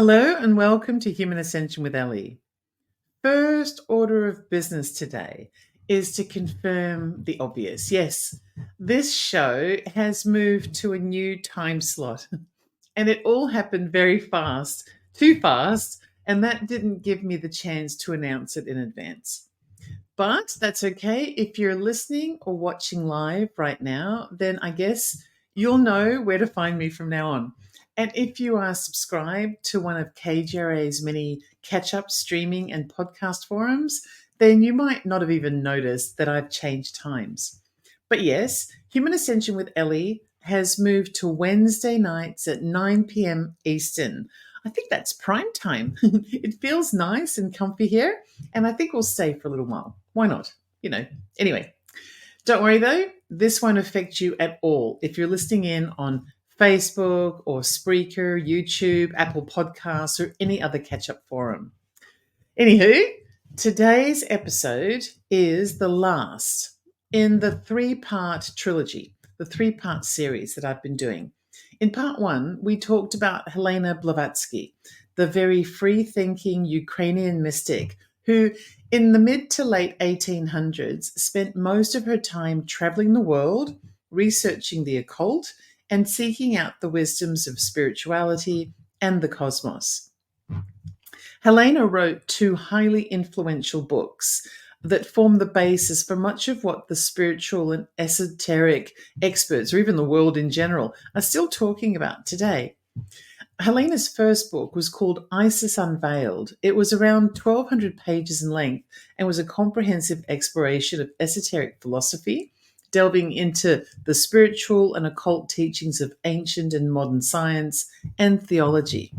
Hello and welcome to Human Ascension with Ellie. First order of business today is to confirm the obvious. Yes, this show has moved to a new time slot and it all happened very fast, too fast, and that didn't give me the chance to announce it in advance. But that's okay. If you're listening or watching live right now, then I guess you'll know where to find me from now on. And if you are subscribed to one of KGRA's many catch-up streaming and podcast forums, then you might not have even noticed that I've changed times. But yes, Human Ascension with Ellie has moved to Wednesday nights at 9 p.m. Eastern. I think that's prime time. It feels nice and comfy here, and I think we'll stay for a little while. Why not? Anyway, don't worry though, this won't affect you at all if you're listening in on Facebook or Spreaker, YouTube, Apple Podcasts, or any other catch-up forum. Anywho, today's episode is the last in the three-part trilogy, the three-part series that I've been doing. In part one, we talked about Helena Blavatsky, the very free-thinking Ukrainian mystic who, in the mid to late 1800s, spent most of her time traveling the world, researching the occult, and seeking out the wisdoms of spirituality and the cosmos. Helena wrote two highly influential books that form the basis for much of what the spiritual and esoteric experts, or even the world in general, are still talking about today. Helena's first book was called Isis Unveiled. It was around 1,200 pages in length and was a comprehensive exploration of esoteric philosophy, delving into the spiritual and occult teachings of ancient and modern science and theology.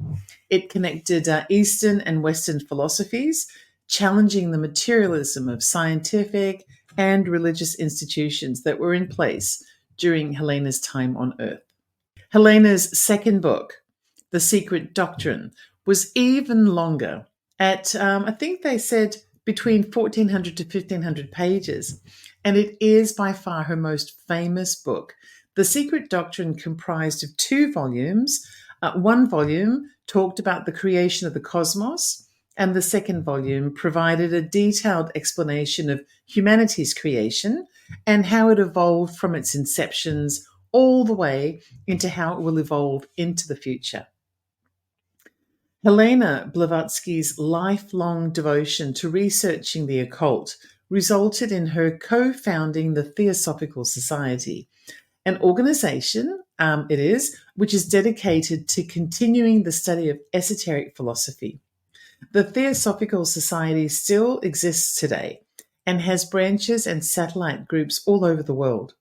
It connected Eastern and Western philosophies, challenging the materialism of scientific and religious institutions that were in place during Helena's time on Earth. Helena's second book, The Secret Doctrine, was even longer at, I think they said, between 1,400 to 1,500 pages. And it is by far her most famous book. The Secret Doctrine comprised of two volumes. One volume talked about the creation of the cosmos, and the second volume provided a detailed explanation of humanity's creation and how it evolved from its inceptions all the way into how it will evolve into the future. Helena Blavatsky's lifelong devotion to researching the occult resulted in her co-founding the Theosophical Society, an organization, which is dedicated to continuing the study of esoteric philosophy. The Theosophical Society still exists today and has branches and satellite groups all over the world.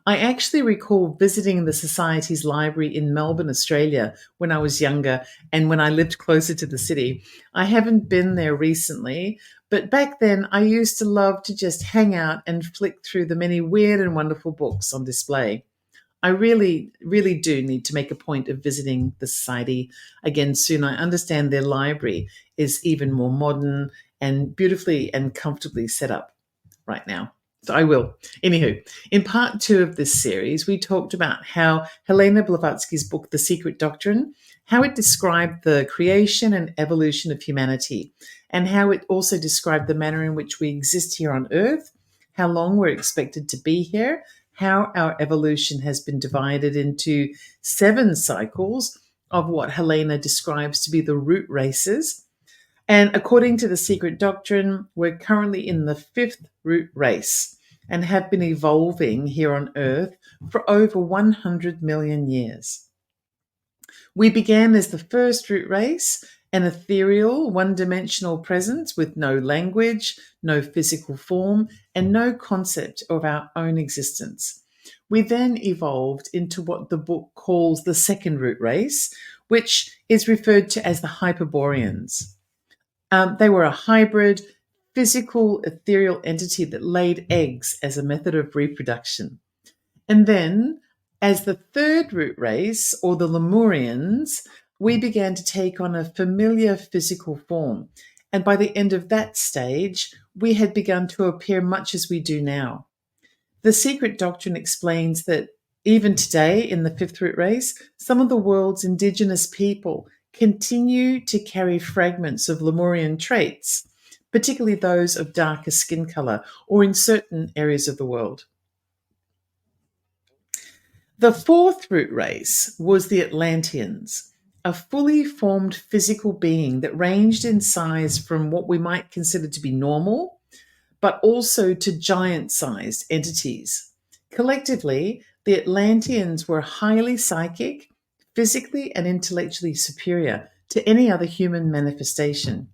I actually recall visiting the Society's library in Melbourne, Australia, when I was younger and when I lived closer to the city. I haven't been there recently, but back then I used to love to just hang out and flick through the many weird and wonderful books on display. I really, really do need to make a point of visiting the Society again soon. I understand their library is even more modern and beautifully and comfortably set up right now. So I will. Anywho, in part two of this series, we talked about how Helena Blavatsky's book, The Secret Doctrine, how it described the creation and evolution of humanity, and how it also described the manner in which we exist here on Earth, how long we're expected to be here, how our evolution has been divided into 7 cycles of what Helena describes to be the root races. And according to The Secret Doctrine, we're currently in the 5th root race and have been evolving here on Earth for over 100 million years. We began as the first root race, an ethereal, one-dimensional presence with no language, no physical form, and no concept of our own existence. We then evolved into what the book calls the second root race, which is referred to as the Hyperboreans. They were a hybrid, physical, ethereal entity that laid eggs as a method of reproduction. And then, as the third root race, or the Lemurians, we began to take on a familiar physical form. And by the end of that stage, we had begun to appear much as we do now. The Secret Doctrine explains that even today, in the 5th root race, some of the world's indigenous people continue to carry fragments of Lemurian traits, particularly those of darker skin color or in certain areas of the world. The fourth root race was the Atlanteans, a fully formed physical being that ranged in size from what we might consider to be normal, but also to giant-sized entities. Collectively, the Atlanteans were highly psychic, physically and intellectually superior to any other human manifestation.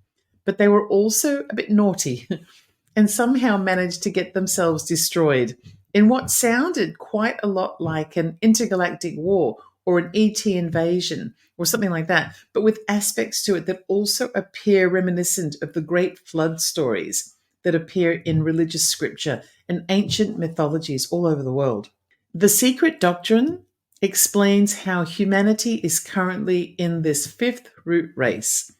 But they were also a bit naughty and somehow managed to get themselves destroyed in what sounded quite a lot like an intergalactic war or an ET invasion or something like that, but with aspects to it that also appear reminiscent of the great flood stories that appear in religious scripture and ancient mythologies all over the world. The Secret Doctrine explains how humanity is currently in this fifth root race,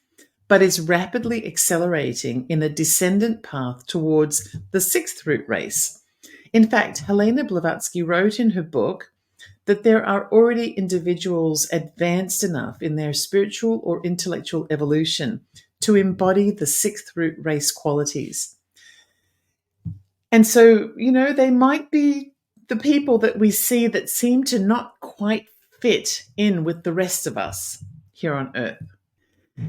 but is rapidly accelerating in a descendant path towards the sixth root race. In fact, Helena Blavatsky wrote in her book that there are already individuals advanced enough in their spiritual or intellectual evolution to embody the sixth root race qualities. And so, they might be the people that we see that seem to not quite fit in with the rest of us here on Earth.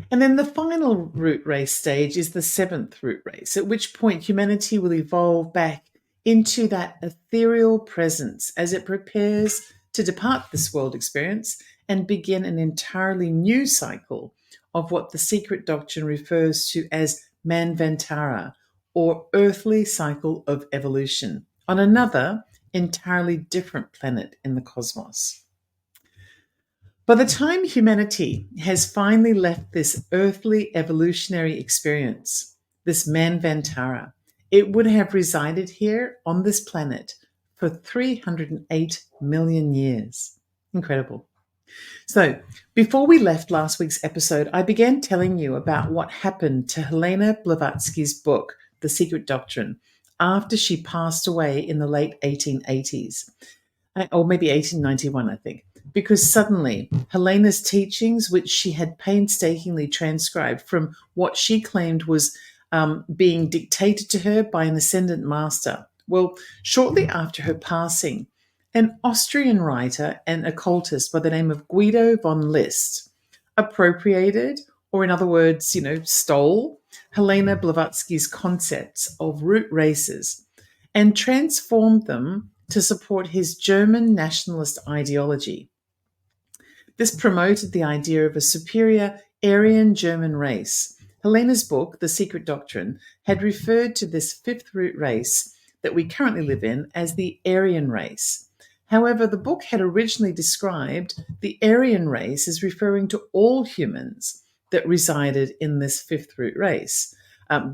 And then the final root race stage is the seventh root race, at which point humanity will evolve back into that ethereal presence as it prepares to depart this world experience and begin an entirely new cycle of what the Secret Doctrine refers to as Manvantara, or earthly cycle of evolution, on another entirely different planet in the cosmos. By the time humanity has finally left this earthly evolutionary experience, this Manvantara, it would have resided here on this planet for 308 million years. Incredible. So, before we left last week's episode, I began telling you about what happened to Helena Blavatsky's book, The Secret Doctrine, after she passed away in the late 1880s, or maybe 1891, I think, because suddenly Helena's teachings, which she had painstakingly transcribed from what she claimed was being dictated to her by an ascendant master. Well, shortly after her passing, an Austrian writer and occultist by the name of Guido von List appropriated, or in other words, stole Helena Blavatsky's concepts of root races and transformed them to support his German nationalist ideology. This promoted the idea of a superior Aryan German race. Helena's book, The Secret Doctrine, had referred to this fifth root race that we currently live in as the Aryan race. However, the book had originally described the Aryan race as referring to all humans that resided in this fifth root race,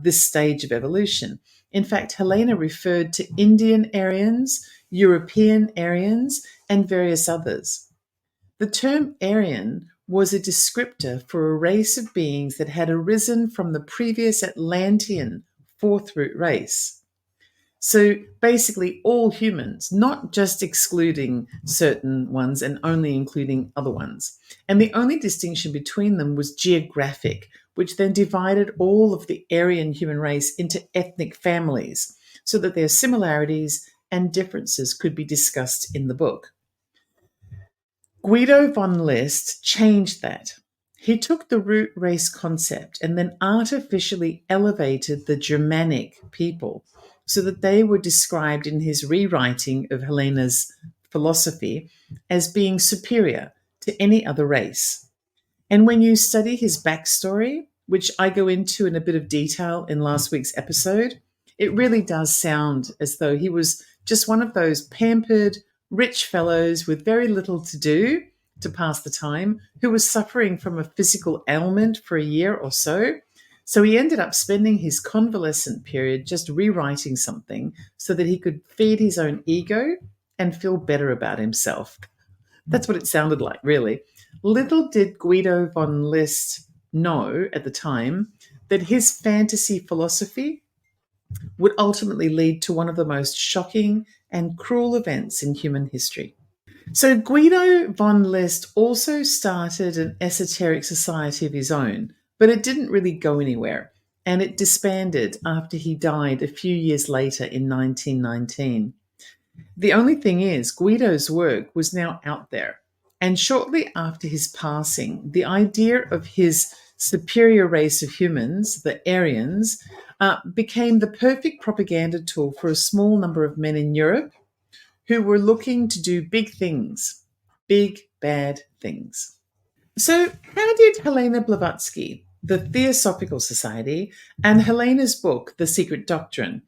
this stage of evolution. In fact, Helena referred to Indian Aryans, European Aryans, and various others. The term Aryan was a descriptor for a race of beings that had arisen from the previous Atlantean fourth root race. So basically all humans, not just excluding certain ones and only including other ones. And the only distinction between them was geographic, which then divided all of the Aryan human race into ethnic families so that their similarities and differences could be discussed in the book. Guido von List changed that. He took the root race concept and then artificially elevated the Germanic people so that they were described in his rewriting of Helena's philosophy as being superior to any other race. And when you study his backstory, which I go into in a bit of detail in last week's episode, it really does sound as though he was just one of those pampered, rich fellows with very little to do to pass the time, who was suffering from a physical ailment for a year or so. So he ended up spending his convalescent period just rewriting something so that he could feed his own ego and feel better about himself. That's what it sounded like, really. Little did Guido von List know at the time that his fantasy philosophy would ultimately lead to one of the most shocking and cruel events in human history. So Guido von List also started an esoteric society of his own, but it didn't really go anywhere, and it disbanded after he died a few years later in 1919. The only thing is, Guido's work was now out there, and shortly after his passing, the idea of his superior race of humans, the Aryans, became the perfect propaganda tool for a small number of men in Europe who were looking to do big things, big, bad things. So, how did Helena Blavatsky, the Theosophical Society, and Helena's book, The Secret Doctrine,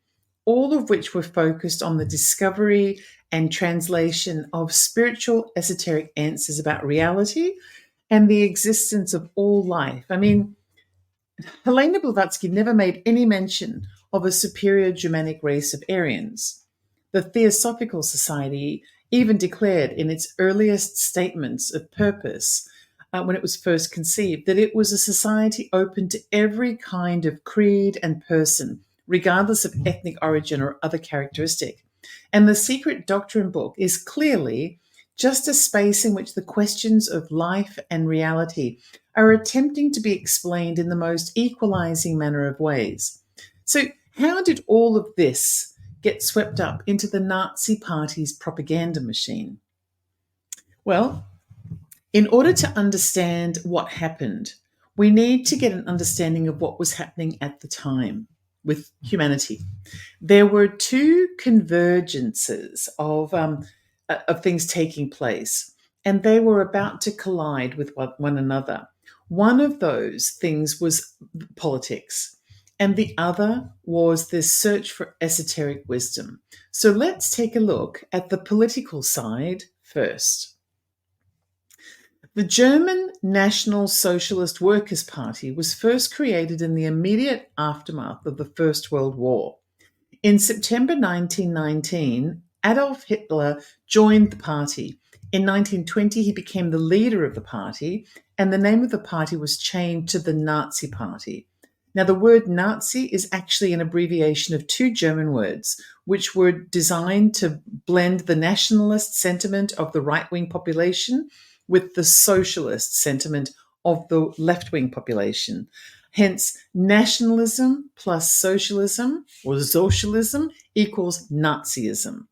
all of which were focused on the discovery and translation of spiritual esoteric answers about reality and the existence of all life? I mean, Helena Blavatsky never made any mention of a superior Germanic race of Aryans. The Theosophical Society even declared in its earliest statements of purpose, when it was first conceived, that it was a society open to every kind of creed and person, regardless of ethnic origin or other characteristic. And the Secret Doctrine book is clearly just a space in which the questions of life and reality are attempting to be explained in the most equalizing manner of ways. So, how did all of this get swept up into the Nazi Party's propaganda machine? Well, in order to understand what happened, we need to get an understanding of what was happening at the time with humanity. There were two convergences of things taking place, and they were about to collide with one another. One of those things was politics, and the other was this search for esoteric wisdom. So let's take a look at the political side first. The German National Socialist Workers' Party was first created in the immediate aftermath of the First World War. In September 1919, Adolf Hitler joined the party. In 1920, he became the leader of the party, and the name of the party was changed to the Nazi Party. Now, the word Nazi is actually an abbreviation of two German words, which were designed to blend the nationalist sentiment of the right-wing population with the socialist sentiment of the left-wing population. Hence, nationalism plus socialism or socialism equals Nazism.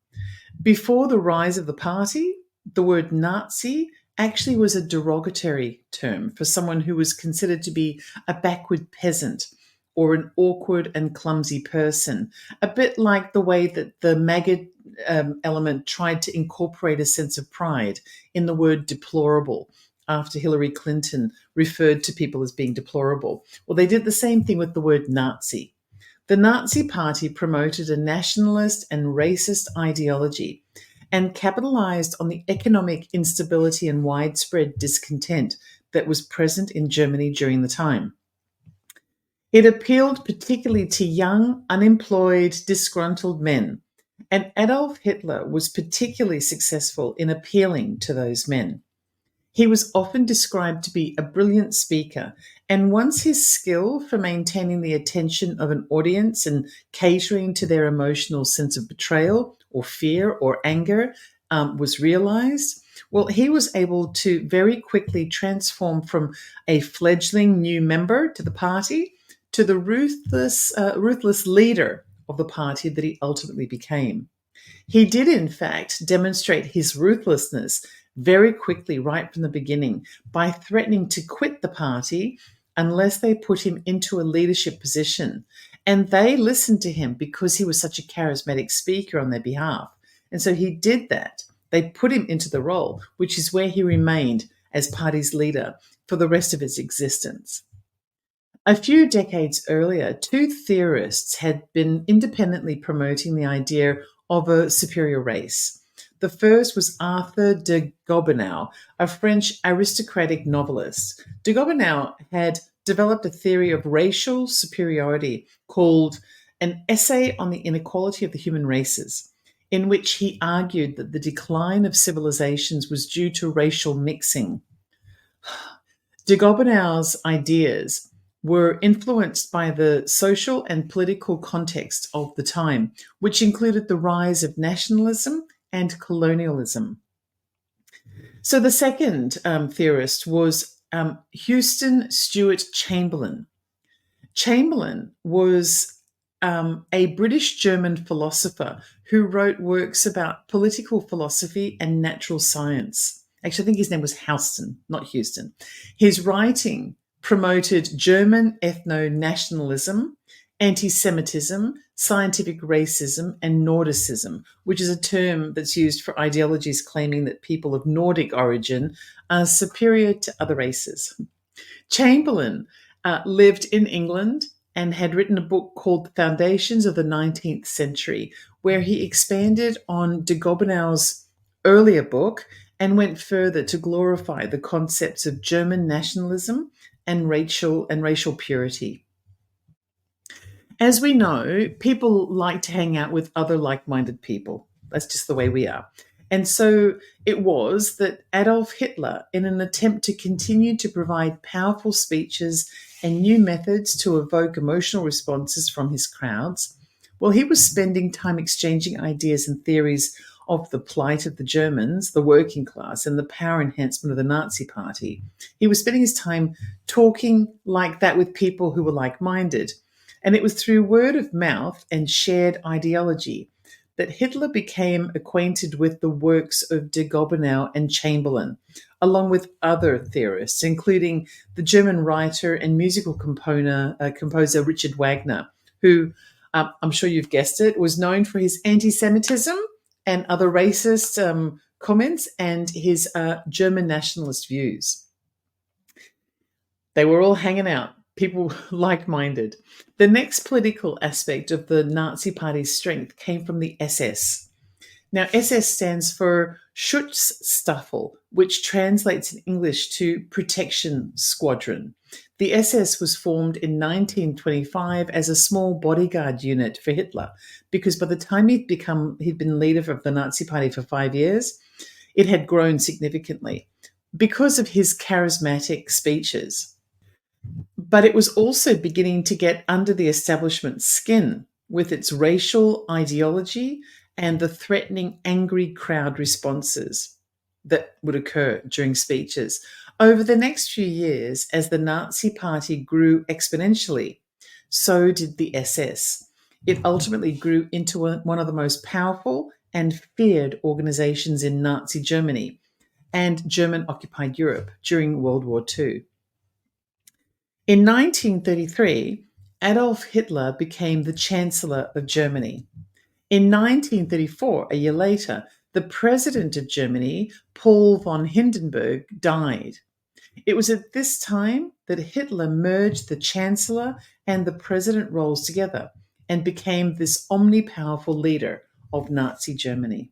Before the rise of the party, the word Nazi actually was a derogatory term for someone who was considered to be a backward peasant or an awkward and clumsy person, a bit like the way that the MAGA element tried to incorporate a sense of pride in the word deplorable after Hillary Clinton referred to people as being deplorable. Well, they did the same thing with the word Nazi. The Nazi Party promoted a nationalist and racist ideology and capitalized on the economic instability and widespread discontent that was present in Germany during the time. It appealed particularly to young, unemployed, disgruntled men, and Adolf Hitler was particularly successful in appealing to those men. He was often described to be a brilliant speaker, and once his skill for maintaining the attention of an audience and catering to their emotional sense of betrayal or fear or anger was realized, well, he was able to very quickly transform from a fledgling new member to the party to the ruthless leader of the party that he ultimately became. He did, in fact, demonstrate his ruthlessness very quickly right from the beginning by threatening to quit the party unless they put him into a leadership position. And they listened to him because he was such a charismatic speaker on their behalf. And so he did that. They put him into the role, which is where he remained as party's leader for the rest of his existence. A few decades earlier, two theorists had been independently promoting the idea of a superior race. The first was Arthur de Gobineau, a French aristocratic novelist. De Gobineau had developed a theory of racial superiority called An Essay on the Inequality of the Human Races, in which he argued that the decline of civilizations was due to racial mixing. De Gobineau's ideas were influenced by the social and political context of the time, which included the rise of nationalism and colonialism. So the second theorist was Houston Stewart Chamberlain. Chamberlain was a British German philosopher who wrote works about political philosophy and natural science. Actually, I think his name was Houston, not Houston. His writing promoted German ethno nationalism, anti Semitism, scientific racism, and Nordicism, which is a term that's used for ideologies claiming that people of Nordic origin are superior to other races. Chamberlain lived in England and had written a book called The Foundations of the 19th Century, where he expanded on de Gobineau's earlier book and went further to glorify the concepts of German nationalism and racial purity. As we know, people like to hang out with other like-minded people. That's just the way we are. And so it was that Adolf Hitler, in an attempt to continue to provide powerful speeches and new methods to evoke emotional responses from his crowds, well, he was spending time exchanging ideas and theories of the plight of the Germans, the working class, and the power enhancement of the Nazi Party. He was spending his time talking like that with people who were like-minded. And it was through word of mouth and shared ideology that Hitler became acquainted with the works of de Gobineau and Chamberlain, along with other theorists, including the German writer and musical composer Richard Wagner, who, I'm sure you've guessed it, was known for his anti-Semitism and other racist comments and his German nationalist views. They were all hanging out, people like-minded. The next political aspect of the Nazi Party's strength came from the SS. Now, SS stands for Schutzstaffel, which translates in English to Protection Squadron. The SS was formed in 1925 as a small bodyguard unit for Hitler, because by the time he'd been leader of the Nazi Party for 5 years, it had grown significantly because of his charismatic speeches. But it was also beginning to get under the establishment's skin with its racial ideology and the threatening, angry crowd responses that would occur during speeches. Over the next few years, as the Nazi Party grew exponentially, so did the SS. It ultimately grew into one of the most powerful and feared organizations in Nazi Germany and German-occupied Europe during World War II. In 1933, Adolf Hitler became the Chancellor of Germany. In 1934, a year later, the President of Germany, Paul von Hindenburg, died. It was at this time that Hitler merged the Chancellor and the President roles together and became this omnipowerful leader of Nazi Germany.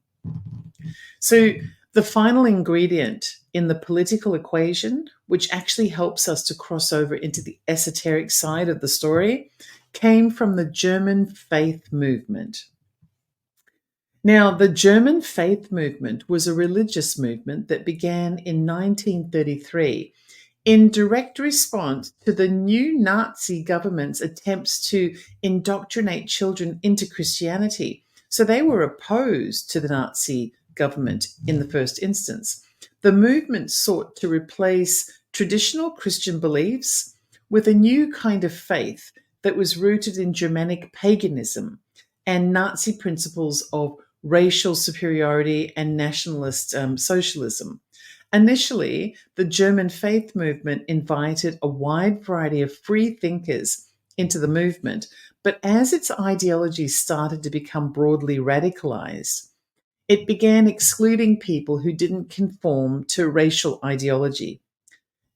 So the final ingredient in the political equation, which actually helps us to cross over into the esoteric side of the story, came from the German faith movement. Now, the German faith movement was a religious movement that began in 1933 in direct response to the new Nazi government's attempts to indoctrinate children into Christianity. So they were opposed to the Nazi government in the first instance. The movement sought to replace traditional Christian beliefs with a new kind of faith that was rooted in Germanic paganism and Nazi principles of racial superiority and nationalist socialism. Initially, the German faith movement invited a wide variety of free thinkers into the movement, but as its ideology started to become broadly radicalized, it began excluding people who didn't conform to racial ideology,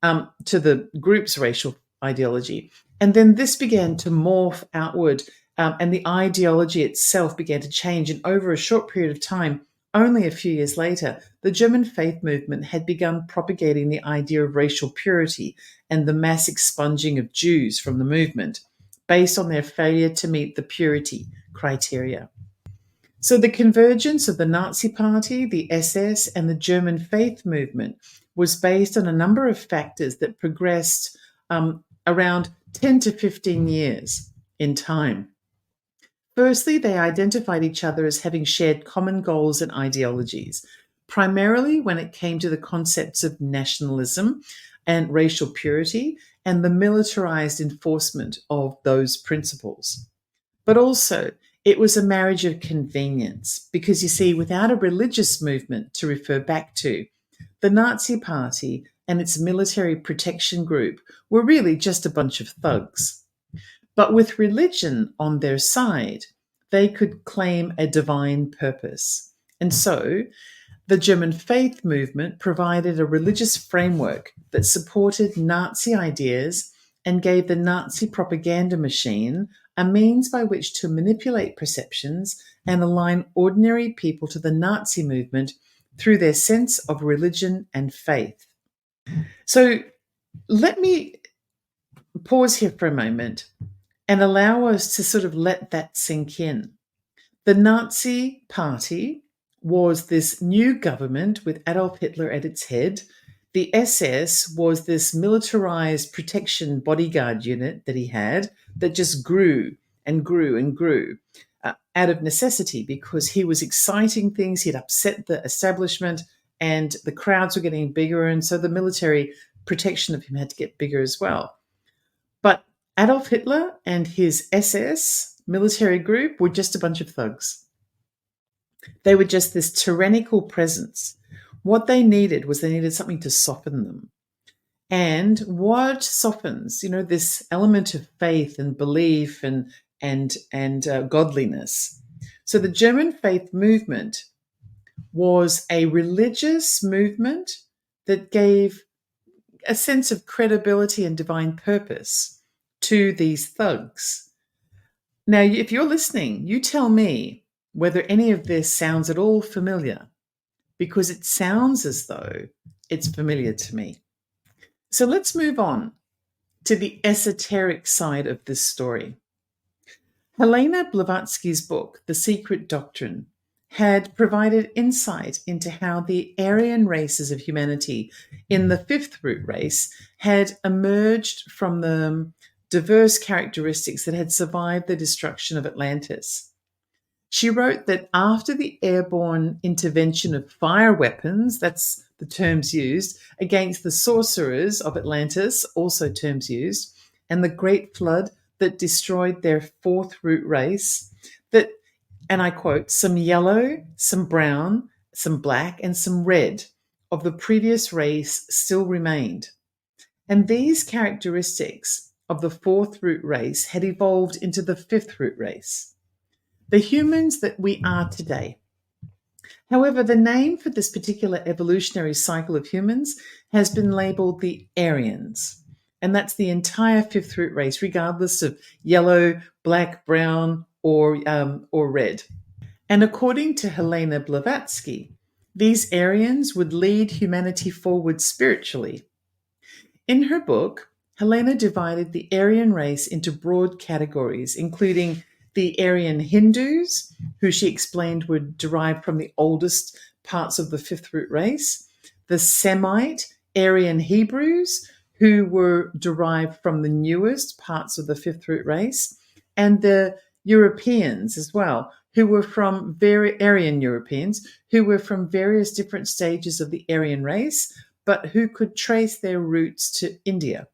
to the group's racial ideology. And then this began to morph outward, and the ideology itself began to change. And over a short period of time, only a few years later, the German faith movement had begun propagating the idea of racial purity and the mass expunging of Jews from the movement based on their failure to meet the purity criteria. So the convergence of the Nazi Party, the SS, and the German faith movement was based on a number of factors that progressed around 10 to 15 years in time. Firstly, they identified each other as having shared common goals and ideologies. primarily when it came to the concepts of nationalism and racial purity and the militarized enforcement of those principles. But also, it was a marriage of convenience because, you see, without a religious movement to refer back to, the Nazi Party and its military protection group were really just a bunch of thugs. But with religion on their side, they could claim a divine purpose. And so, the German faith movement provided a religious framework that supported Nazi ideas and gave the Nazi propaganda machine a means by which to manipulate perceptions and align ordinary people to the Nazi movement through their sense of religion and faith. So let me pause here for a moment and allow us to sort of let that sink in. The Nazi Party was this new government with Adolf Hitler at its head. The SS was this militarized protection bodyguard unit that he had that just grew and grew and grew out of necessity because he was exciting things. He'd upset the establishment and the crowds were getting bigger. And so the military protection of him had to get bigger as well. But Adolf Hitler and his SS military group were just a bunch of thugs. They were just this tyrannical presence. What they needed was they needed something to soften them. And what softens, this element of faith and belief and godliness. So the German faith movement was a religious movement that gave a sense of credibility and divine purpose to these thugs. Now, if you're listening, you tell me whether any of this sounds at all familiar, because it sounds as though it's familiar to me. So let's move on to the esoteric side of this story. Helena Blavatsky's book, The Secret Doctrine, had provided insight into how the Aryan races of humanity in the fifth root race had emerged from the diverse characteristics that had survived the destruction of Atlantis. She wrote that after the airborne intervention of fire weapons, that's the terms used, against the sorcerers of Atlantis, also terms used, and the great flood that destroyed their fourth root race, that, and I quote, some yellow, some brown, some black, and some red of the previous race still remained. And these characteristics of the fourth root race had evolved into the fifth root race, the humans that we are today. However, the name for this particular evolutionary cycle of humans has been labeled the Aryans, and that's the entire fifth root race, regardless of yellow, black, brown, or red. And according to Helena Blavatsky, these Aryans would lead humanity forward spiritually. In her book, Helena divided the Aryan race into broad categories, including the Aryan Hindus, who she explained were derived from the oldest parts of the fifth root race, the Semite Aryan Hebrews, who were derived from the newest parts of the fifth root race, and the Europeans as well, who were from Aryan Europeans, who were from various different stages of the Aryan race, but who could trace their roots to India.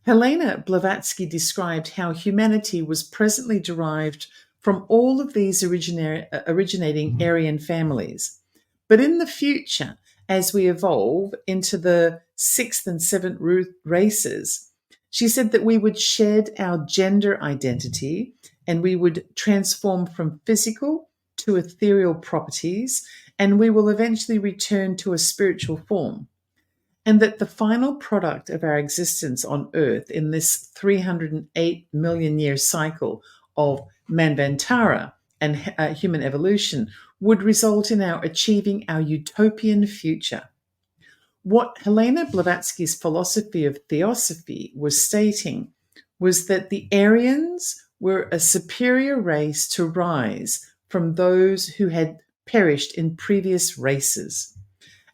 Helena Blavatsky described how humanity was presently derived from all of these originating Aryan families. But in the future, as we evolve into the sixth and seventh root races, she said that we would shed our gender identity and we would transform from physical to ethereal properties, and we will eventually return to a spiritual form. And that the final product of our existence on Earth in this 308 million year cycle of Manvantara and human evolution would result in our achieving our utopian future. What Helena Blavatsky's philosophy of theosophy was stating was that the Aryans were a superior race to rise from those who had perished in previous races,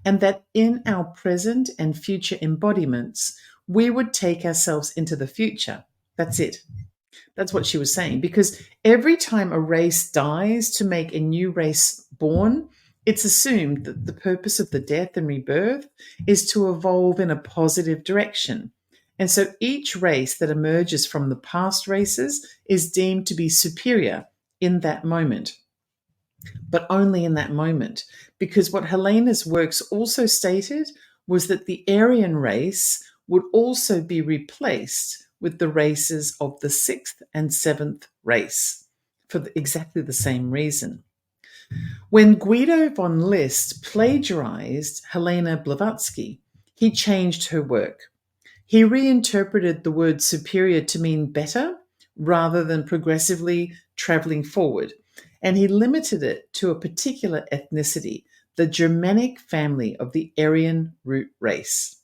and that in our present and future embodiments, we would take ourselves into the future. That's it. That's what she was saying, because every time a race dies to make a new race born, It's assumed that the purpose of the death and rebirth is to evolve in a positive direction. And so each race that emerges from the past races is deemed to be superior in that moment, but only in that moment. Because what Helena's works also stated was that the Aryan race would also be replaced with the races of the sixth and seventh race for exactly the same reason. When Guido von List plagiarized Helena Blavatsky, he changed her work. He reinterpreted the word superior to mean better rather than progressively traveling forward, and he limited it to a particular ethnicity, the Germanic family of the Aryan root race.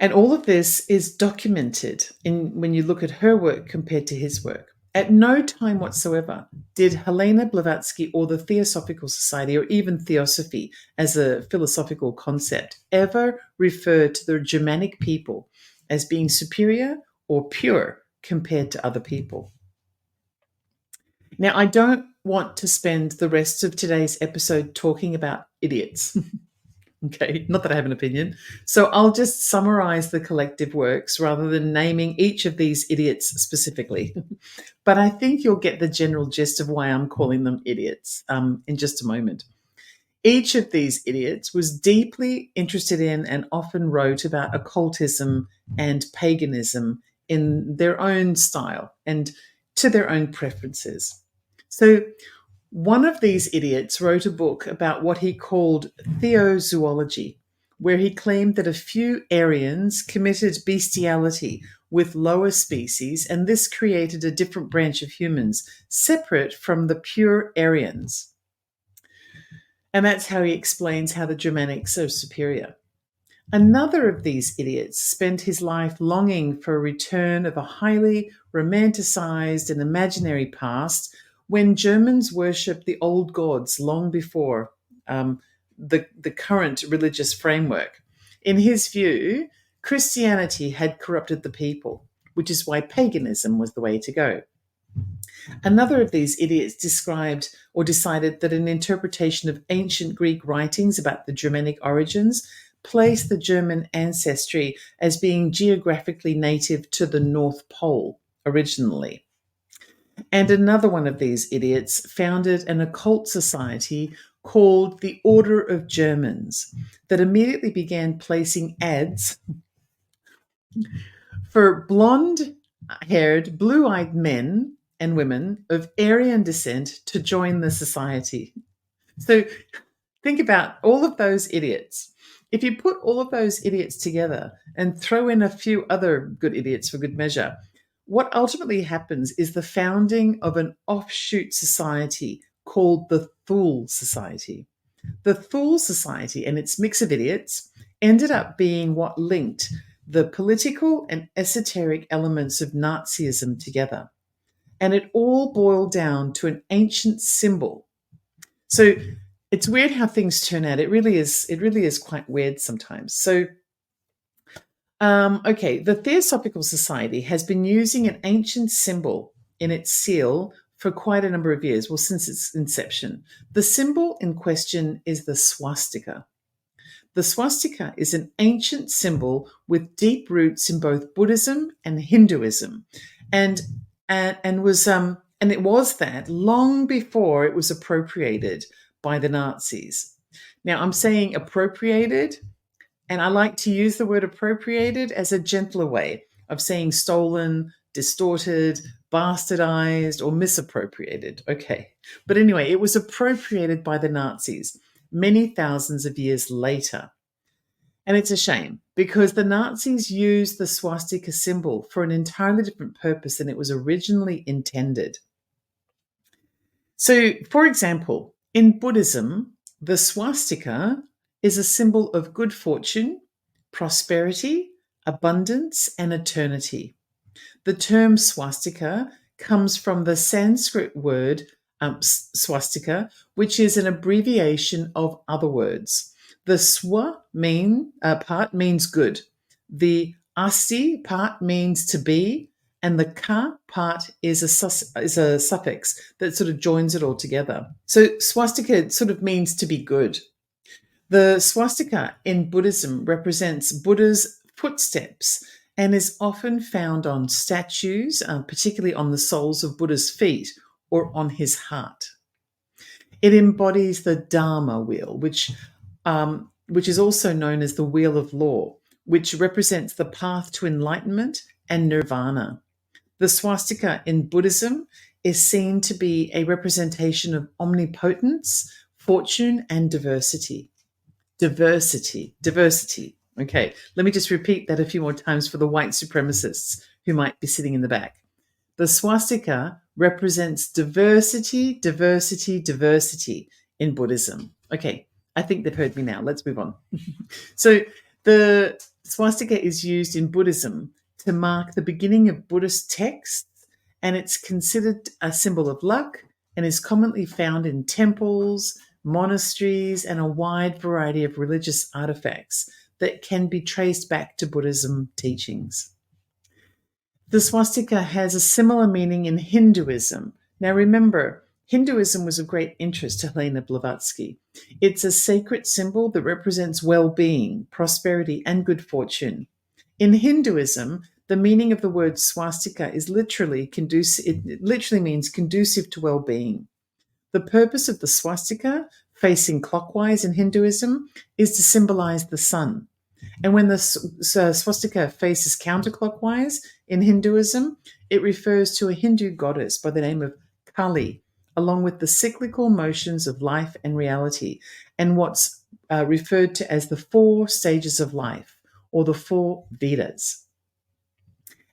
And all of this is documented when you look at her work compared to his work. At no time whatsoever did Helena Blavatsky or the Theosophical Society or even Theosophy as a philosophical concept ever refer to the Germanic people as being superior or pure compared to other people. Now, I don't want to spend the rest of today's episode talking about idiots. Okay, not that I have an opinion. So I'll just summarize the collective works rather than naming each of these idiots specifically. But I think you'll get the general gist of why I'm calling them idiots in just a moment. Each of these idiots was deeply interested in and often wrote about occultism and paganism in their own style and to their own preferences. So one of these idiots wrote a book about what he called theozoology, where he claimed that a few Aryans committed bestiality with lower species, and this created a different branch of humans, separate from the pure Aryans. And that's how he explains how the Germanics are superior. Another of these idiots spent his life longing for a return of a highly romanticized and imaginary past when Germans worshipped the old gods long before the current religious framework. In his view, Christianity had corrupted the people, which is why paganism was the way to go. Another of these idiots described or decided that an interpretation of ancient Greek writings about the Germanic origins placed the German ancestry as being geographically native to the North Pole originally. And another one of these idiots founded an occult society called the Order of Germans that immediately began placing ads for blonde-haired, blue-eyed men and women of Aryan descent to join the society. So think about all of those idiots. If you put all of those idiots together and throw in a few other good idiots for good measure, what ultimately happens is the founding of an offshoot society called the Thule Society. The Thule Society and its mix of idiots ended up being what linked the political and esoteric elements of Nazism together. And it all boiled down to an ancient symbol. So it's weird how things turn out. It really is quite weird sometimes. So the Theosophical Society has been using an ancient symbol in its seal for quite a number of years, well, since its inception. The symbol in question is the swastika. The swastika is an ancient symbol with deep roots in both Buddhism and Hinduism, and it was that long before it was appropriated by the Nazis. Now, I'm saying appropriated, and I like to use the word appropriated as a gentler way of saying stolen, distorted, bastardized, or misappropriated. Okay. But anyway, it was appropriated by the Nazis many thousands of years later. And it's a shame because the Nazis used the swastika symbol for an entirely different purpose than it was originally intended. So, for example, in Buddhism, the swastika is a symbol of good fortune, prosperity, abundance, and eternity. The term swastika comes from the Sanskrit word swastika, which is an abbreviation of other words. The swa part means good. The asti part means to be, and the ka part is a suffix that sort of joins it all together. So swastika sort of means to be good. The swastika in Buddhism represents Buddha's footsteps and is often found on statues, particularly on the soles of Buddha's feet or on his heart. It embodies the Dharma wheel, which is also known as the wheel of law, which represents the path to enlightenment and nirvana. The swastika in Buddhism is seen to be a representation of omnipotence, fortune, and diversity. Diversity. Okay, let me just repeat that a few more times for the white supremacists who might be sitting in the back. The swastika represents diversity in Buddhism. Okay, I think they've heard me now. Let's move on. So the swastika is used in Buddhism to mark the beginning of Buddhist texts, and it's considered a symbol of luck and is commonly found in temples, monasteries, and a wide variety of religious artifacts that can be traced back to Buddhism teachings. The swastika has a similar meaning in Hinduism. Now remember, Hinduism was of great interest to Helena Blavatsky. It's a sacred symbol that represents well-being, prosperity, and good fortune. In Hinduism, the meaning of the word swastika is literally means conducive to well-being. The purpose of the swastika, facing clockwise in Hinduism, is to symbolize the sun. And when the swastika faces counterclockwise in Hinduism, it refers to a Hindu goddess by the name of Kali, along with the cyclical motions of life and reality, and what's referred to as the 4 stages of life, or the 4 Vedas.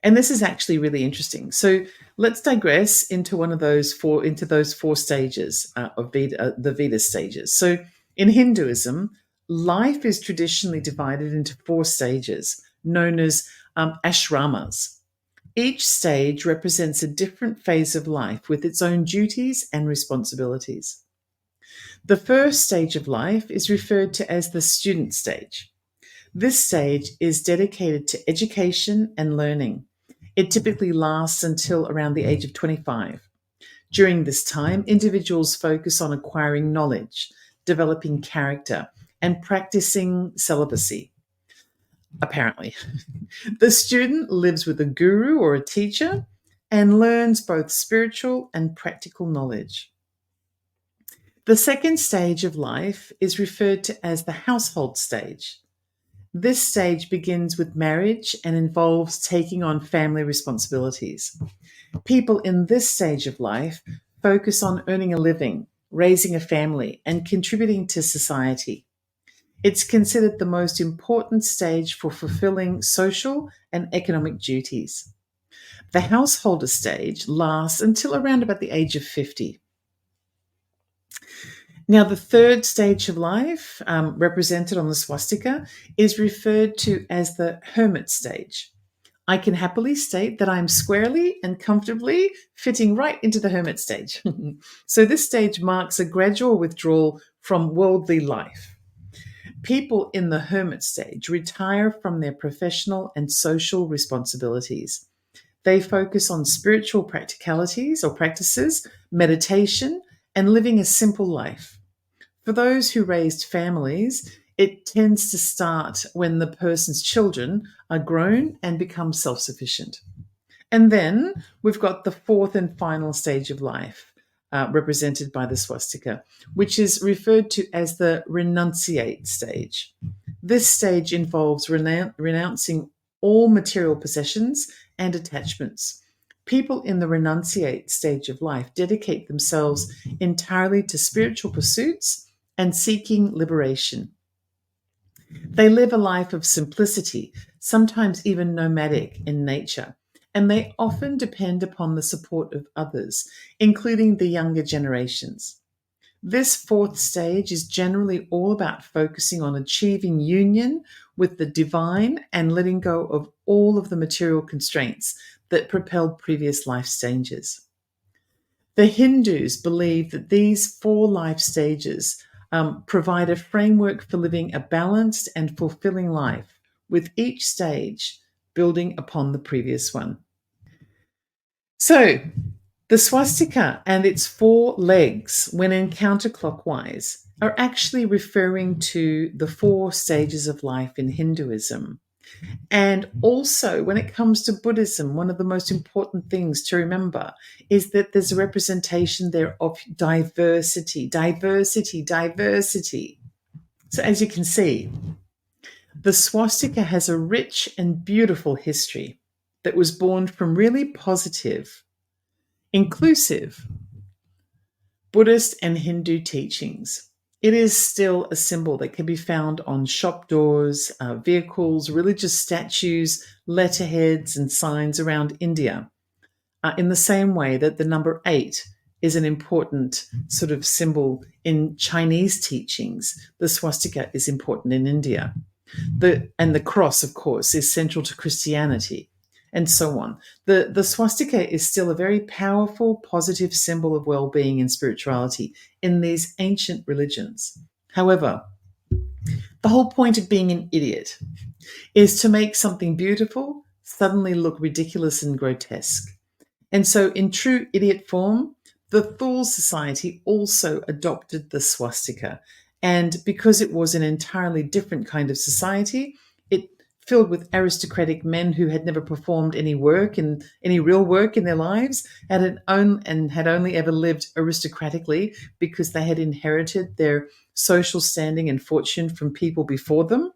And this is actually really interesting. So let's digress into those four stages of the Veda stages. So in Hinduism, life is traditionally divided into 4 stages, known as ashramas. Each stage represents a different phase of life with its own duties and responsibilities. The first stage of life is referred to as the student stage. This stage is dedicated to education and learning. It typically lasts until around the age of 25. During this time, individuals focus on acquiring knowledge, developing character, and practicing celibacy. Apparently, the student lives with a guru or a teacher and learns both spiritual and practical knowledge. The second stage of life is referred to as the household stage. This stage begins with marriage and involves taking on family responsibilities. People in this stage of life focus on earning a living, raising a family, and contributing to society. It's considered the most important stage for fulfilling social and economic duties. The householder stage lasts until around about the age of 50. Now, the third stage of life, represented on the swastika, is referred to as the hermit stage. I can happily state that I'm squarely and comfortably fitting right into the hermit stage. So this stage marks a gradual withdrawal from worldly life. People in the hermit stage retire from their professional and social responsibilities. They focus on spiritual practicalities or practices, meditation, and living a simple life. For those who raised families, it tends to start when the person's children are grown and become self-sufficient. And then we've got the fourth and final stage of life, represented by the swastika, which is referred to as the renunciate stage. This stage involves renouncing all material possessions and attachments. People in the renunciate stage of life dedicate themselves entirely to spiritual pursuits and seeking liberation. They live a life of simplicity, sometimes even nomadic in nature, and they often depend upon the support of others, including the younger generations. This fourth stage is generally all about focusing on achieving union with the divine and letting go of all of the material constraints that propelled previous life stages. The Hindus believe that these 4 life stages provide a framework for living a balanced and fulfilling life, with each stage building upon the previous one. So, the swastika and its four legs, when in counterclockwise, are actually referring to the four stages of life in Hinduism. And also, when it comes to Buddhism, one of the most important things to remember is that there's a representation there of diversity, diversity, diversity. So, as you can see, the swastika has a rich and beautiful history that was born from really positive, inclusive Buddhist and Hindu teachings. It is still a symbol that can be found on shop doors, vehicles, religious statues, letterheads, and signs around India, in the same way that the number 8 is an important sort of symbol in Chinese teachings. The swastika is important in India. And the cross, of course, is central to Christianity, and so on. The swastika is still a very powerful, positive symbol of well-being and spirituality in these ancient religions. However, the whole point of being an idiot is to make something beautiful suddenly look ridiculous and grotesque. And so, in true idiot form, the Thule Society also adopted the swastika. And because it was an entirely different kind of society, it filled with aristocratic men who had never performed any work in any real work in their lives and had only ever lived aristocratically because they had inherited their social standing and fortune from people before them.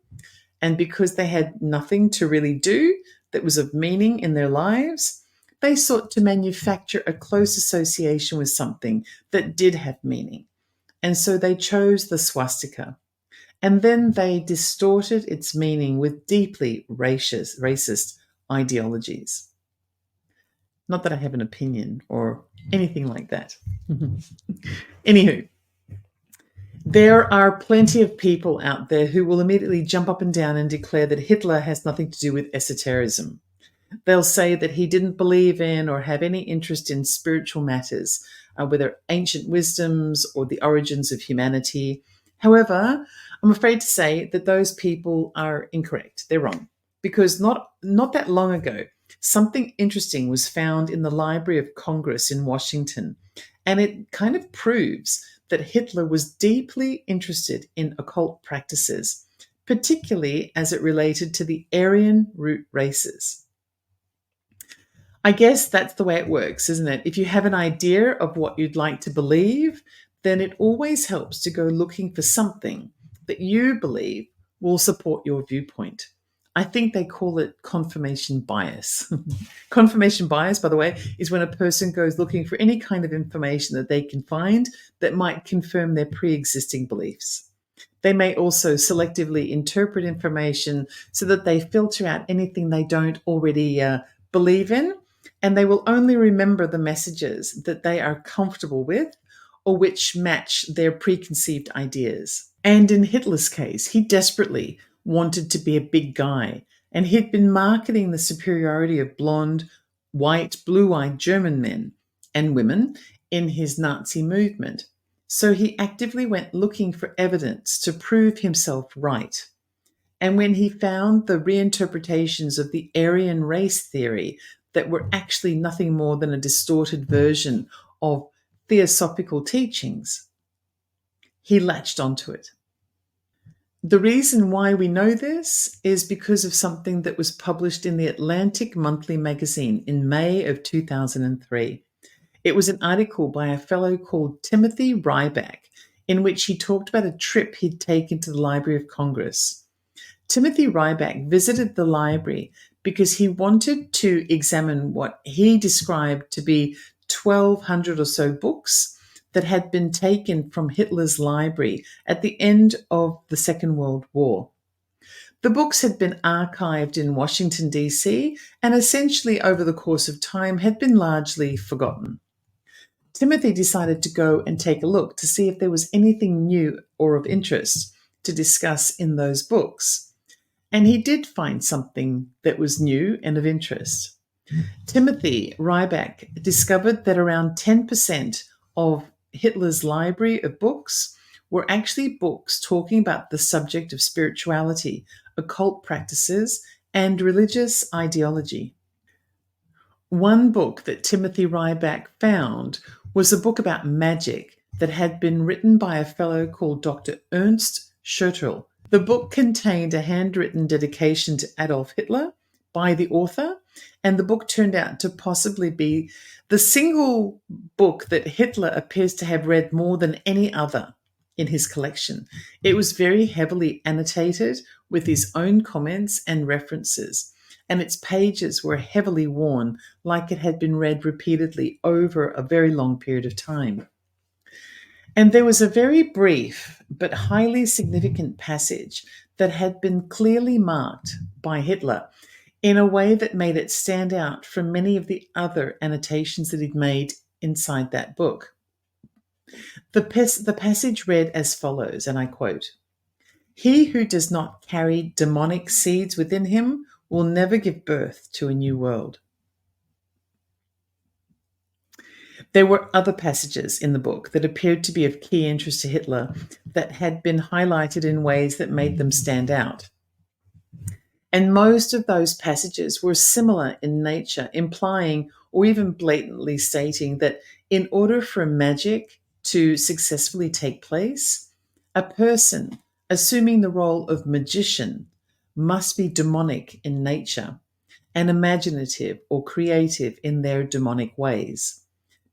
And because they had nothing to really do that was of meaning in their lives, they sought to manufacture a close association with something that did have meaning. And so they chose the swastika. And then they distorted its meaning with deeply racist ideologies. Not that I have an opinion or anything like that. Anywho, there are plenty of people out there who will immediately jump up and down and declare that Hitler has nothing to do with esotericism. They'll say that he didn't believe in or have any interest in spiritual matters, whether ancient wisdoms or the origins of humanity. However, I'm afraid to say that those people are incorrect. They're wrong. Because not that long ago, something interesting was found in the Library of Congress in Washington. And it kind of proves that Hitler was deeply interested in occult practices, particularly as it related to the Aryan root races. I guess that's the way it works, isn't it? If you have an idea of what you'd like to believe, then it always helps to go looking for something that you believe will support your viewpoint. I think they call it confirmation bias. Confirmation bias, by the way, is when a person goes looking for any kind of information that they can find that might confirm their pre-existing beliefs. They may also selectively interpret information so that they filter out anything they don't already believe in, and they will only remember the messages that they are comfortable with or which match their preconceived ideas. And in Hitler's case, he desperately wanted to be a big guy, and he'd been marketing the superiority of blonde, white, blue-eyed German men and women in his Nazi movement. So he actively went looking for evidence to prove himself right. And when he found the reinterpretations of the Aryan race theory that were actually nothing more than a distorted version of theosophical teachings, he latched onto it. The reason why we know this is because of something that was published in the Atlantic Monthly magazine in May of 2003. It was an article by a fellow called Timothy Ryback, in which he talked about a trip he'd taken to the Library of Congress. Timothy Ryback visited the library because he wanted to examine what he described to be 1,200 or so books that had been taken from Hitler's library at the end of the Second World War. The books had been archived in Washington, D.C., and essentially over the course of time had been largely forgotten. Timothy decided to go and take a look to see if there was anything new or of interest to discuss in those books. And he did find something that was new and of interest. Timothy Ryback discovered that around 10% of Hitler's library of books were actually books talking about the subject of spirituality, occult practices, and religious ideology. One book that Timothy Ryback found was a book about magic that had been written by a fellow called Dr. Ernst Schertl. The book contained a handwritten dedication to Adolf Hitler by the author, and the book turned out to possibly be the single book that Hitler appears to have read more than any other in his collection. It was very heavily annotated with his own comments and references, and its pages were heavily worn, like it had been read repeatedly over a very long period of time. And there was a very brief but highly significant passage that had been clearly marked by Hitler in a way that made it stand out from many of the other annotations that he'd made inside that book. The passage read as follows, and I quote, "He who does not carry demonic seeds within him will never give birth to a new world." There were other passages in the book that appeared to be of key interest to Hitler that had been highlighted in ways that made them stand out. And most of those passages were similar in nature, implying or even blatantly stating that in order for magic to successfully take place, a person assuming the role of magician must be demonic in nature and imaginative or creative in their demonic ways,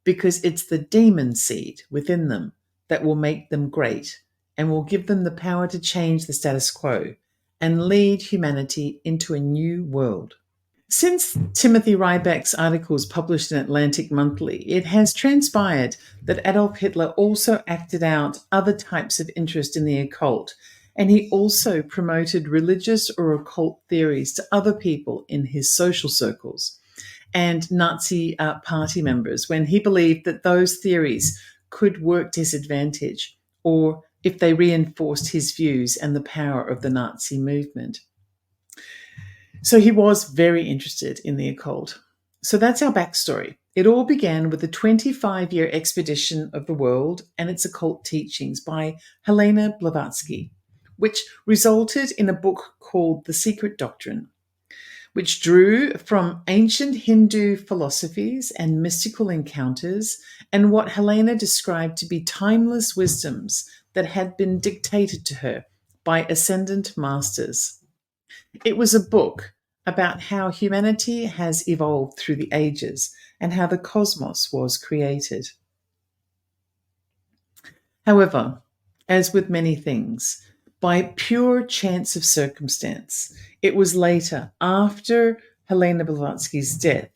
because it's the demon seed within them that will make them great and will give them the power to change the status quo and lead humanity into a new world. Since Timothy Ryback's articles published in Atlantic Monthly, it has transpired that Adolf Hitler also acted out other types of interest in the occult, and he also promoted religious or occult theories to other people in his social circles and Nazi party members when he believed that those theories could work to his advantage, or if they reinforced his views and the power of the Nazi movement. So he was very interested in the occult. So that's our backstory. It all began with the 25-year expedition of the world and its occult teachings by Helena Blavatsky, which resulted in a book called The Secret Doctrine, which drew from ancient Hindu philosophies and mystical encounters and what Helena described to be timeless wisdoms that had been dictated to her by ascendant masters. It was a book about how humanity has evolved through the ages and how the cosmos was created. However, as with many things, by pure chance of circumstance, it was later, after Helena Blavatsky's death,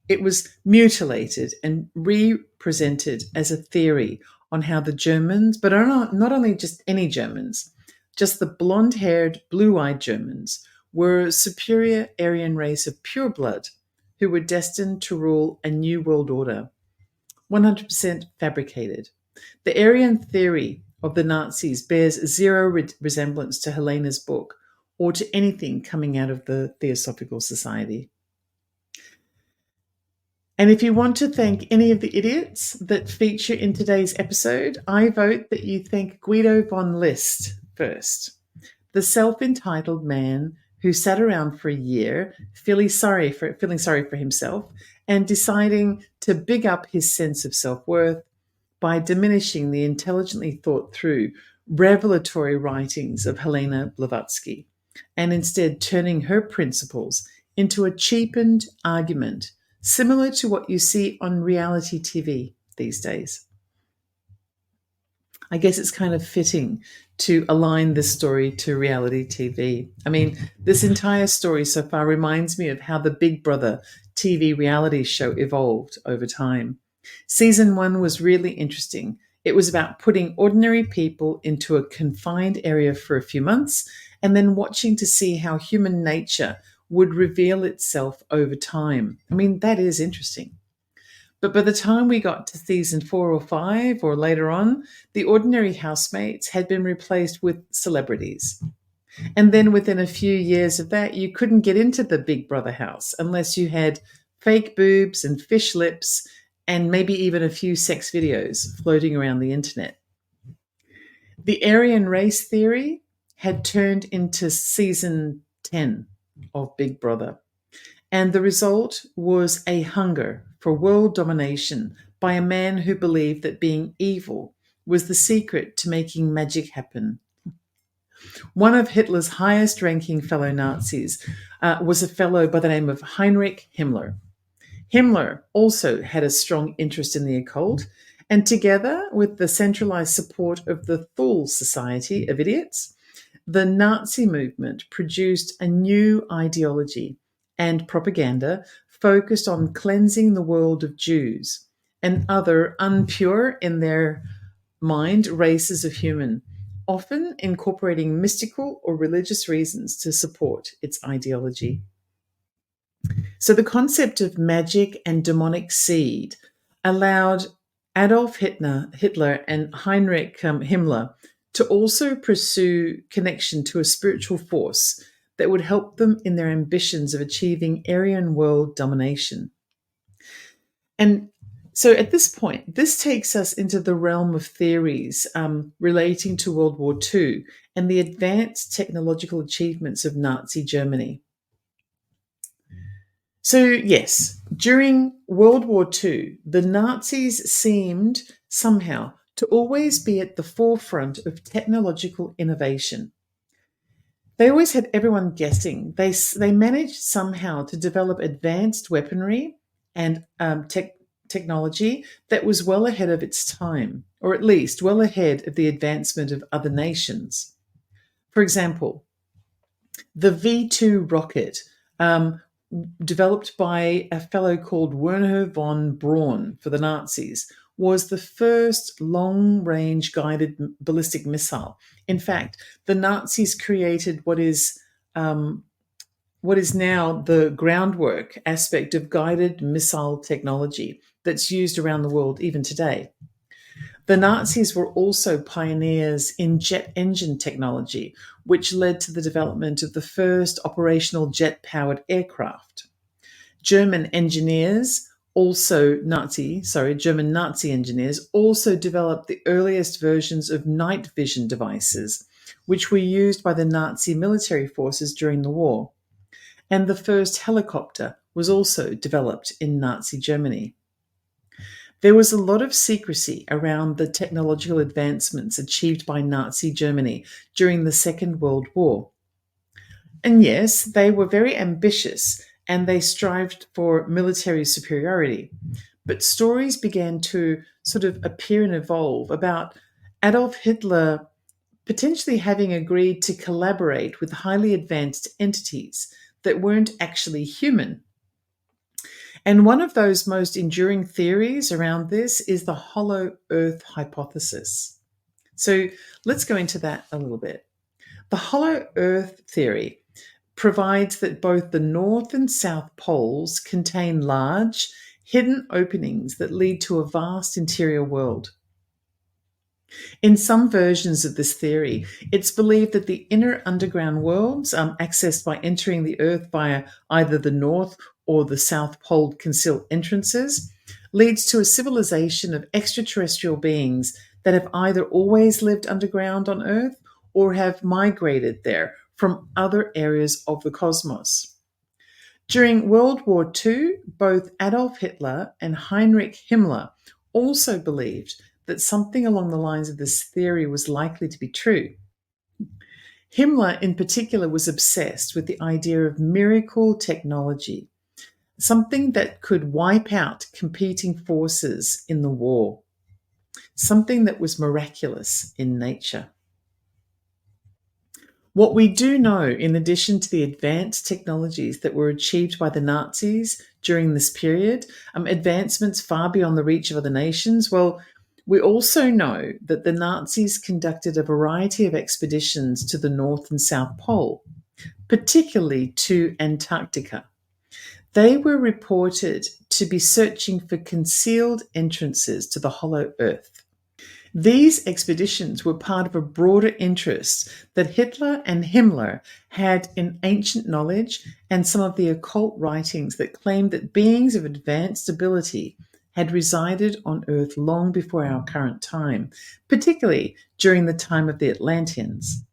it was mutilated and represented as a theory on how the Germans, but not only just any Germans, just the blonde-haired, blue-eyed Germans, were a superior Aryan race of pure blood who were destined to rule a new world order, 100% fabricated. The Aryan theory of the Nazis bears zero resemblance to Helena's book or to anything coming out of the Theosophical Society. And if you want to thank any of the idiots that feature in today's episode, I vote that you thank Guido von List first, the self-entitled man who sat around for a year feeling sorry for himself and deciding to big up his sense of self-worth by diminishing the intelligently thought through revelatory writings of Helena Blavatsky and instead turning her principles into a cheapened argument similar to what you see on reality TV these days. I guess it's kind of fitting to align this story to reality TV. I mean, this entire story so far reminds me of how the Big Brother TV reality show evolved over time. Season 1 was really interesting. It was about putting ordinary people into a confined area for a few months and then watching to see how human nature would reveal itself over time. I mean, that is interesting. But by the time we got to season 4 or 5 or later on, the ordinary housemates had been replaced with celebrities. And then within a few years of that, you couldn't get into the Big Brother house unless you had fake boobs and fish lips and maybe even a few sex videos floating around the internet. The Aryan race theory had turned into season 10 of Big Brother. And the result was a hunger for world domination by a man who believed that being evil was the secret to making magic happen. One of Hitler's highest ranking fellow Nazis was a fellow by the name of Heinrich Himmler. Himmler also had a strong interest in the occult, and together with the centralized support of the Thule Society of Idiots, the Nazi movement produced a new ideology and propaganda focused on cleansing the world of Jews and other unpure in their mind races of human, often incorporating mystical or religious reasons to support its ideology. So the concept of magic and demonic seed allowed Adolf Hitler and Heinrich Himmler to also pursue connection to a spiritual force that would help them in their ambitions of achieving Aryan world domination. And so at this point, this takes us into the realm of theories relating to World War II and the advanced technological achievements of Nazi Germany. So, yes, during World War II, the Nazis seemed somehow to always be at the forefront of technological innovation. They always had everyone guessing. They managed somehow to develop advanced weaponry and technology that was well ahead of its time, or at least well ahead of the advancement of other nations. For example, the V-2 rocket, developed by a fellow called Werner von Braun for the Nazis, was the first long-range guided ballistic missile. In fact, the Nazis created what is now the groundwork aspect of guided missile technology that's used around the world even today. The Nazis were also pioneers in jet engine technology, which led to the development of the first operational jet-powered aircraft. German Nazi engineers also developed the earliest versions of night vision devices, which were used by the Nazi military forces during the war. And the first helicopter was also developed in Nazi Germany. There was a lot of secrecy around the technological advancements achieved by Nazi Germany during the Second World War. And yes, they were very ambitious and they strived for military superiority. But stories began to sort of appear and evolve about Adolf Hitler potentially having agreed to collaborate with highly advanced entities that weren't actually human. And one of those most enduring theories around this is the hollow earth hypothesis. So let's go into that a little bit. The hollow earth theory provides that both the North and South poles contain large, hidden openings that lead to a vast interior world. In some versions of this theory, it's believed that the inner underground worlds, accessed by entering the Earth via either the North or the South Pole concealed entrances, leads to a civilization of extraterrestrial beings that have either always lived underground on Earth or have migrated there from other areas of the cosmos. During World War II, both Adolf Hitler and Heinrich Himmler also believed that something along the lines of this theory was likely to be true. Himmler, in particular, was obsessed with the idea of miracle technology, something that could wipe out competing forces in the war, something that was miraculous in nature. What we do know, in addition to the advanced technologies that were achieved by the Nazis during this period, advancements far beyond the reach of other nations, well, we also know that the Nazis conducted a variety of expeditions to the North and South Pole, particularly to Antarctica. They were reported to be searching for concealed entrances to the hollow earth. These expeditions were part of a broader interest that Hitler and Himmler had in ancient knowledge and some of the occult writings that claimed that beings of advanced ability had resided on Earth long before our current time, particularly during the time of the Atlanteans.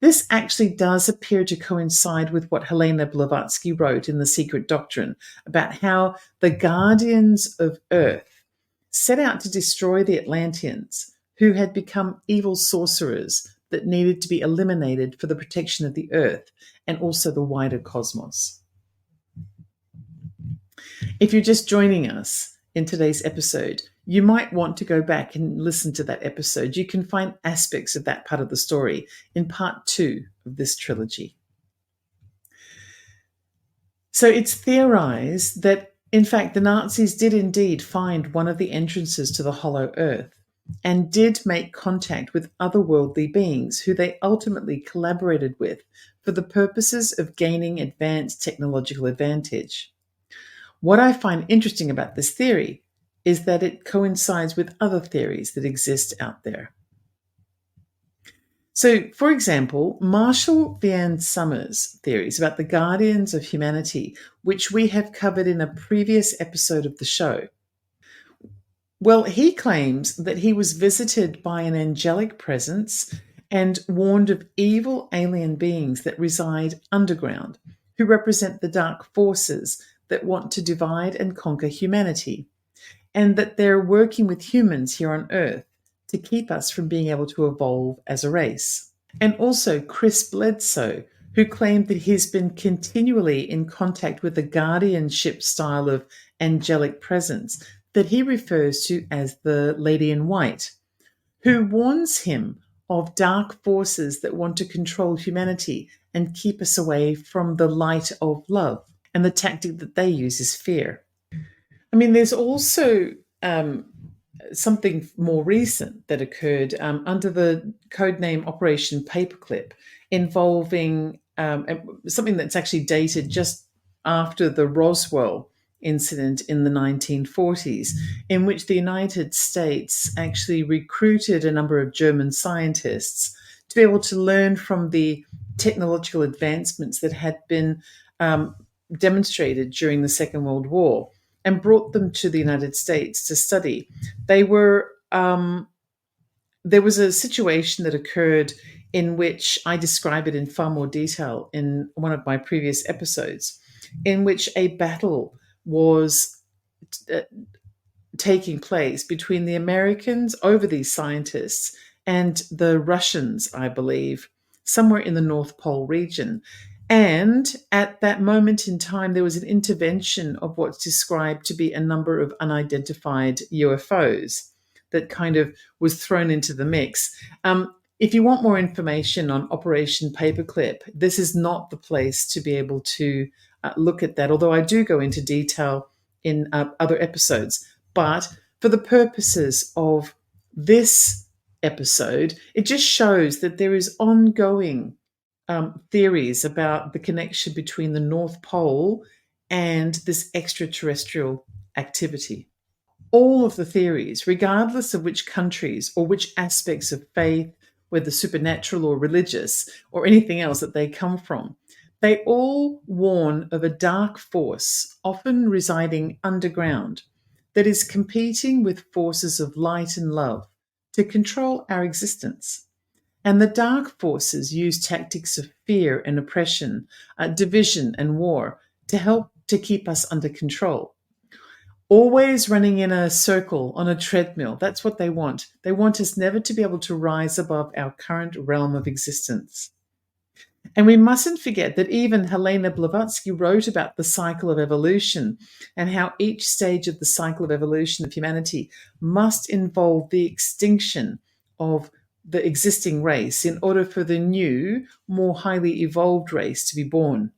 This actually does appear to coincide with what Helena Blavatsky wrote in The Secret Doctrine about how the guardians of Earth set out to destroy the Atlanteans, who had become evil sorcerers that needed to be eliminated for the protection of the Earth and also the wider cosmos. If you're just joining us in today's episode, you might want to go back and listen to that episode. You can find aspects of that part of the story in part 2 of this trilogy. So it's theorized that, in fact, the Nazis did indeed find one of the entrances to the Hollow Earth and did make contact with otherworldly beings who they ultimately collaborated with for the purposes of gaining advanced technological advantage. What I find interesting about this theory is that it coincides with other theories that exist out there. So, for example, Marshall Vian Summers' theories about the guardians of humanity, which we have covered in a previous episode of the show. Well, he claims that he was visited by an angelic presence and warned of evil alien beings that reside underground, who represent the dark forces that want to divide and conquer humanity, and that they're working with humans here on Earth to keep us from being able to evolve as a race. And also Chris Bledsoe, who claimed that he's been continually in contact with a guardianship style of angelic presence that he refers to as the Lady in White, who warns him of dark forces that want to control humanity and keep us away from the light of love. And the tactic that they use is fear. I mean, there's also something more recent that occurred under the codename Operation Paperclip, involving something that's actually dated just after the Roswell incident in the 1940s, in which the United States actually recruited a number of German scientists to be able to learn from the technological advancements that had been demonstrated during the Second World War, and brought them to the United States to study. There was a situation that occurred in which I describe it in far more detail in one of my previous episodes, in which a battle was taking place between the Americans over these scientists and the Russians, I believe, somewhere in the North Pole region. And at that moment in time, there was an intervention of what's described to be a number of unidentified UFOs that kind of was thrown into the mix. If you want more information on Operation Paperclip, this is not the place to be able to look at that, although I do go into detail in other episodes. But for the purposes of this episode, it just shows that there is ongoing theories about the connection between the North Pole and this extraterrestrial activity. All of the theories, regardless of which countries or which aspects of faith, whether supernatural or religious or anything else that they come from, they all warn of a dark force, often residing underground, that is competing with forces of light and love to control our existence. And the dark forces use tactics of fear and oppression, division and war to help to keep us under control. Always running in a circle on a treadmill. That's what they want. They want us never to be able to rise above our current realm of existence. And we mustn't forget that even Helena Blavatsky wrote about the cycle of evolution and how each stage of the cycle of evolution of humanity must involve the extinction of the existing race in order for the new, more highly evolved race to be born.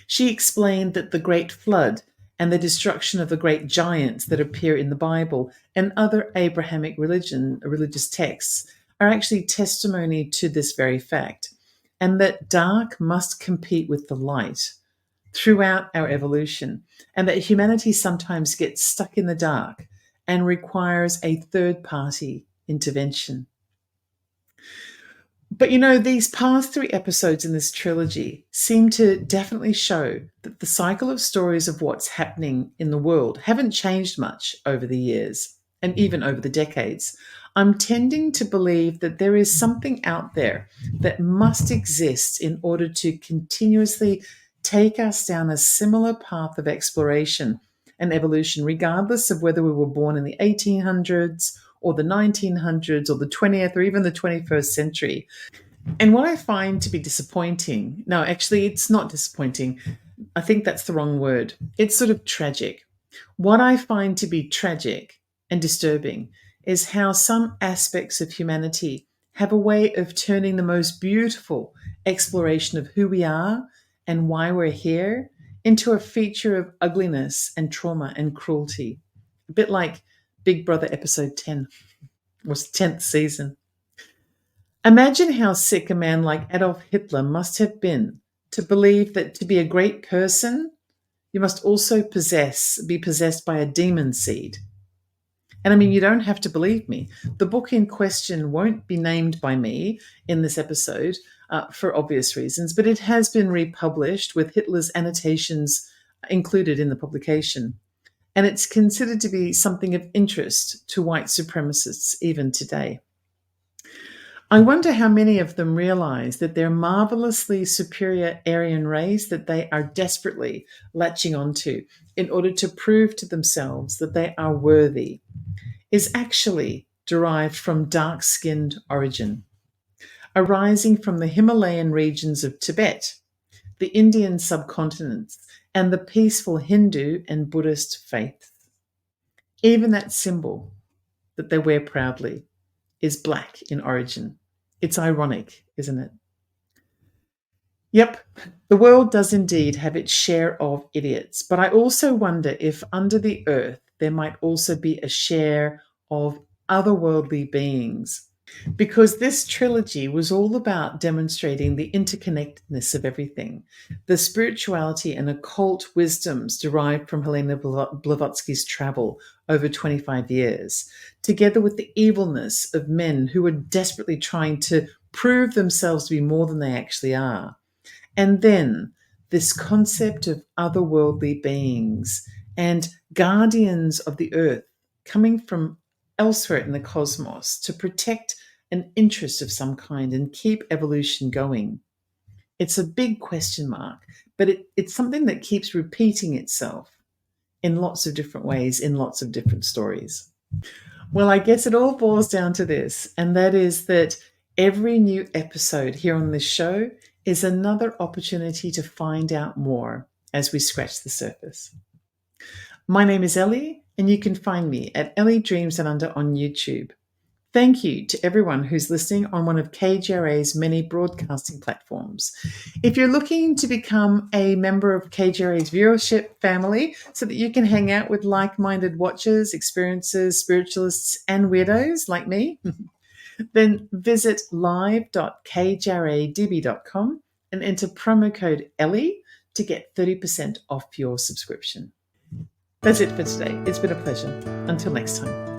She explained that the Great Flood and the destruction of the great giants that appear in the Bible and other Abrahamic religious texts are actually testimony to this very fact, and that dark must compete with the light throughout our evolution, and that humanity sometimes gets stuck in the dark and requires a third-party intervention. But these past 3 episodes in this trilogy seem to definitely show that the cycle of stories of what's happening in the world haven't changed much over the years and even over the decades. I'm tending to believe that there is something out there that must exist in order to continuously take us down a similar path of exploration and evolution, regardless of whether we were born in the 1800s or the 1900s or the 20th or even the 21st century. And what I find to be disappointing, no, actually, it's not disappointing. I think that's the wrong word. It's sort of tragic. What I find to be tragic and disturbing is how some aspects of humanity have a way of turning the most beautiful exploration of who we are and why we're here into a feature of ugliness and trauma and cruelty. A bit like Big Brother episode 10, was 10th season. Imagine how sick a man like Adolf Hitler must have been to believe that to be a great person, you must also be possessed by a demon seed. And I mean, you don't have to believe me. The book in question won't be named by me in this episode for obvious reasons, but it has been republished with Hitler's annotations included in the publication. And it's considered to be something of interest to white supremacists even today. I wonder how many of them realize that their marvelously superior Aryan race that they are desperately latching onto in order to prove to themselves that they are worthy is actually derived from dark-skinned origin, arising from the Himalayan regions of Tibet, the Indian subcontinents, and the peaceful Hindu and Buddhist faiths. Even that symbol that they wear proudly is black in origin. It's ironic, isn't it? Yep, the world does indeed have its share of idiots, but I also wonder if under the earth there might also be a share of otherworldly beings, because this trilogy was all about demonstrating the interconnectedness of everything, the spirituality and occult wisdoms derived from Helena Blavatsky's travel over 25 years, together with the evilness of men who were desperately trying to prove themselves to be more than they actually are. And then this concept of otherworldly beings and guardians of the earth coming from elsewhere in the cosmos to protect an interest of some kind and keep evolution going. It's a big question mark, but it's something that keeps repeating itself in lots of different ways, in lots of different stories. Well, I guess it all boils down to this, and that is that every new episode here on this show is another opportunity to find out more as we scratch the surface. My name is Ellie, and you can find me at Ellie Dreams Down Under on YouTube. Thank you to everyone who's listening on one of KGRA's many broadcasting platforms. If you're looking to become a member of KGRA's viewership family so that you can hang out with like-minded watchers, experiencers, spiritualists, and weirdos like me, then visit live.kjradb.com and enter promo code Ellie to get 30% off your subscription. That's it for today. It's been a pleasure. Until next time.